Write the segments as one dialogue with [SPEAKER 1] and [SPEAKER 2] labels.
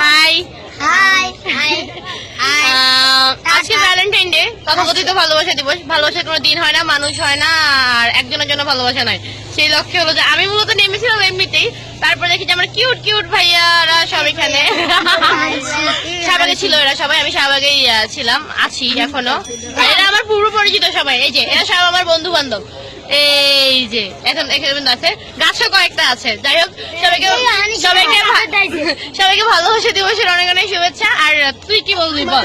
[SPEAKER 1] High
[SPEAKER 2] high high
[SPEAKER 1] আজকে Valentine day, তথাকথিত ভালোবাসা দিবস। ভালোবাসার কোনো দিন হয় না, মানুষ হয় না, আর একজনের জন্য ভালোবাসা নয়। সেই লক্ষ্যে হলো যে আমি মূলত নেমেছিলাম এমনিতেই, তারপর দেখি যে আমার কিউট কিউট ভাইয়ারা সব এখানে শাহবাগে ছিল। এরা সবাই, আমি শাহবাগেই ছিলাম, আছি এখনো। আর এরা আমার পূর্ব পরিচিত সবাই, এই যে এরা সব আমার বন্ধু বান্ধব। এই যে এখন এখানে আছে, গাছও কয়েকটা আছে। যাই হোক, সবাইকে সবাইকে সবাইকে ভালোবাসা দিবসের অনেক অনেক শুভেচ্ছা। আর তুই কি বলবি বল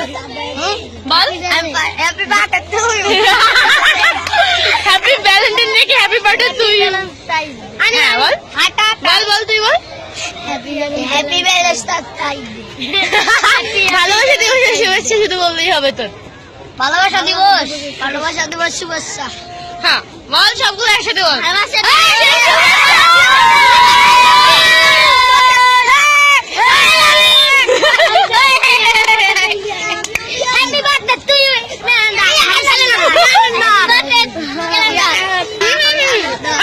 [SPEAKER 1] বল।
[SPEAKER 2] Happy birthday to you.
[SPEAKER 1] Happy valentine day কি হ্যাপি বার্থডে তুই? হ্যাঁ বল বল বল তুই বল।
[SPEAKER 2] Happy valentine day.
[SPEAKER 1] ভালোবাসা দিবসের শুভেচ্ছা শুধু বললেই হবে তোর।
[SPEAKER 2] ভালোবাসা দিবস, ভালোবাসা দিবস শুভেচ্ছা।
[SPEAKER 1] হ্যাঁ বল, সবগুলো একসাথে বল।
[SPEAKER 2] Happy birthday to you.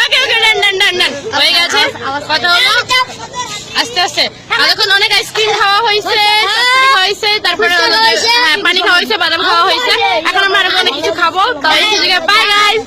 [SPEAKER 1] Okay okay, done done done done, হয়ে গেছে। কথা হলো আস্তে আস্তে। এখন অনেক আইসক্রিম খাওয়া হয়েছে, চটপটি খাওয়া হয়েছে, তারপরে পানি খাওয়া হয়েছে, বাদাম খাওয়া হয়েছে। এখন আমরা আরো অনেক কিছু খাবো। তাই বাই গাইস।